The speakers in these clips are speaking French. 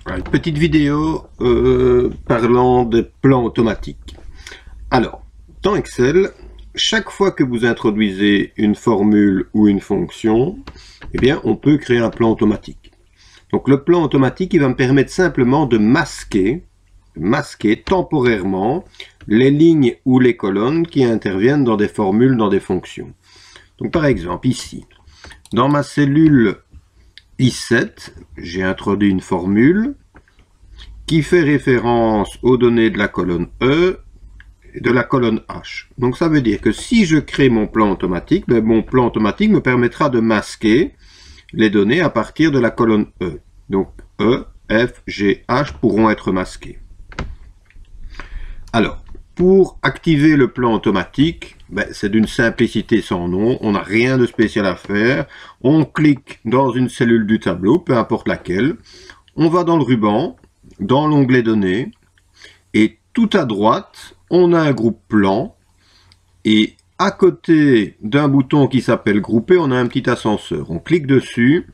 Une petite vidéo parlant des plans automatiques. Alors, dans Excel, chaque fois que vous introduisez une formule ou une fonction, eh bien, on peut créer un plan automatique. Donc, le plan automatique, il va me permettre simplement de masquer temporairement les lignes ou les colonnes qui interviennent dans des formules, dans des fonctions. Donc, par exemple, ici, dans ma cellule I7, j'ai introduit une formule qui fait référence aux données de la colonne E et de la colonne H. Donc ça veut dire que si je crée mon plan automatique, mon plan automatique me permettra de masquer les données à partir de la colonne E. Donc E, F, G, H pourront être masqués. Alors, pour activer le plan automatique, c'est d'une simplicité sans nom, on n'a rien de spécial à faire. On clique dans une cellule du tableau, peu importe laquelle, on va dans le ruban, dans l'onglet données, et tout à droite, on a un groupe plan, et à côté d'un bouton qui s'appelle grouper, on a un petit ascenseur. On clique dessus,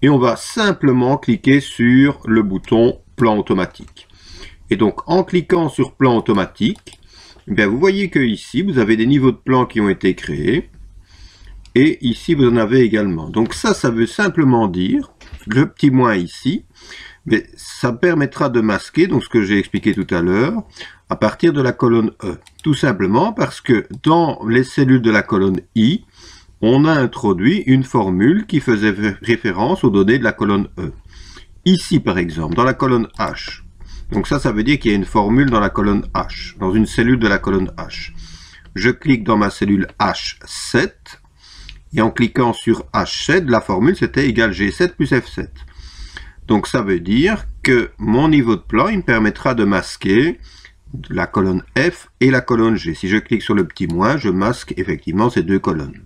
et on va simplement cliquer sur le bouton plan automatique. Et donc, en cliquant sur plan automatique, vous voyez que ici, vous avez des niveaux de plan qui ont été créés. Et ici, vous en avez également. Donc ça veut simplement dire, le petit moins ici, mais ça permettra de masquer, donc ce que j'ai expliqué tout à l'heure, à partir de la colonne E. Tout simplement parce que dans les cellules de la colonne I, on a introduit une formule qui faisait référence aux données de la colonne E. Ici, par exemple, dans la colonne H, donc ça veut dire qu'il y a une formule dans la colonne H, dans une cellule de la colonne H. Je clique dans ma cellule H7, et en cliquant sur H7, la formule c'était égal G7 plus F7. Donc ça veut dire que mon niveau de plan, il me permettra de masquer la colonne F et la colonne G. Si je clique sur le petit moins, je masque effectivement ces deux colonnes.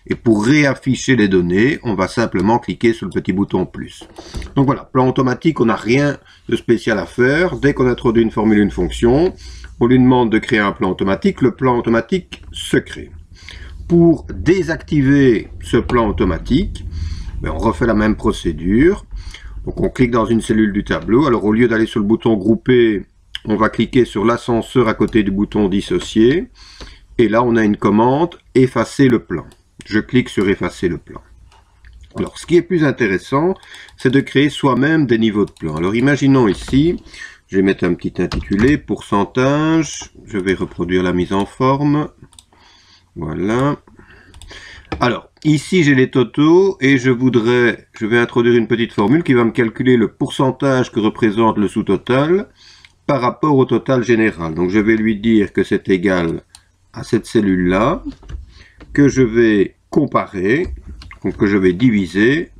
Et pour réafficher les données, on va simplement cliquer sur le petit bouton plus. Donc voilà, plan automatique, on n'a rien de spécial à faire. Dès qu'on introduit une formule, une fonction, on lui demande de créer un plan automatique. Le plan automatique se crée. Pour désactiver ce plan automatique, on refait la même procédure. Donc on clique dans une cellule du tableau. Alors au lieu d'aller sur le bouton grouper, on va cliquer sur l'ascenseur à côté du bouton dissocier. Et là on a une commande effacer le plan. Je clique sur effacer le plan. Alors ce qui est plus intéressant, c'est de créer soi-même des niveaux de plan. Alors imaginons ici, je vais mettre un petit intitulé, pourcentage, je vais reproduire la mise en forme. Voilà. Alors, ici j'ai les totaux et je vais introduire une petite formule qui va me calculer le pourcentage que représente le sous-total par rapport au total général. Donc je vais lui dire que c'est égal à cette cellule-là, que je vais comparer, donc que je vais diviser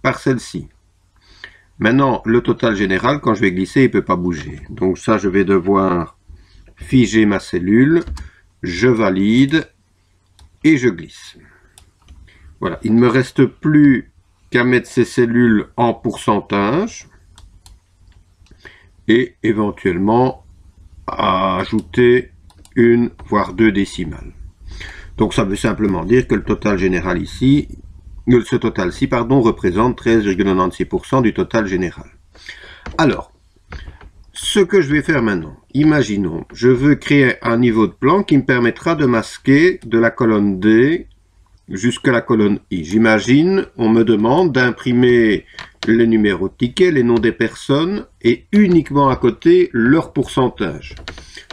par celle-ci. Maintenant, le total général, quand je vais glisser, il ne peut pas bouger. Donc ça, je vais devoir figer ma cellule, je valide et je glisse. Voilà, il ne me reste plus qu'à mettre ces cellules en pourcentage et éventuellement à ajouter une voire deux décimales. Donc ça veut simplement dire que le total général ici, ce total-ci, pardon, représente 13,96% du total général. Alors, ce que je vais faire maintenant, imaginons, je veux créer un niveau de plan qui me permettra de masquer de la colonne D jusqu'à la colonne I. J'imagine, on me demande d'imprimer les numéros de tickets, les noms des personnes et uniquement à côté leur pourcentage.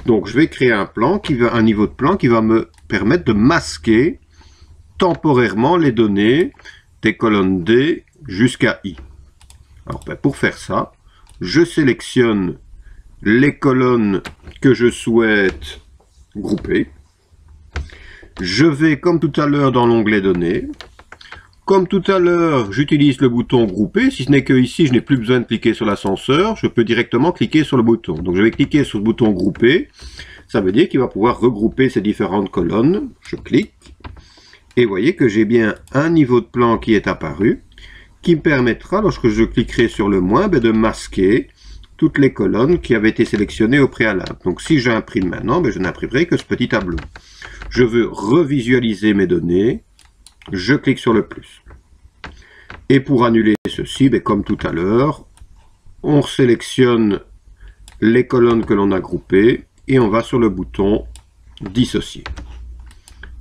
Donc je vais créer un niveau de plan qui va me permettre de masquer temporairement les données des colonnes D jusqu'à I. Alors pour faire ça, je sélectionne les colonnes que je souhaite grouper. Je vais comme tout à l'heure dans l'onglet données. Comme tout à l'heure, j'utilise le bouton grouper, si ce n'est que ici je n'ai plus besoin de cliquer sur l'ascenseur, je peux directement cliquer sur le bouton. Donc je vais cliquer sur le bouton grouper, ça veut dire qu'il va pouvoir regrouper ces différentes colonnes. Je clique, et vous voyez que j'ai bien un niveau de plan qui est apparu, qui me permettra, lorsque je cliquerai sur le moins, de masquer toutes les colonnes qui avaient été sélectionnées au préalable. Donc si j'imprime maintenant, je n'imprimerai que ce petit tableau. Je veux revisualiser mes données, je clique sur le plus. Et pour annuler ceci, comme tout à l'heure, on sélectionne les colonnes que l'on a groupées et on va sur le bouton dissocier.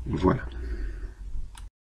Voilà.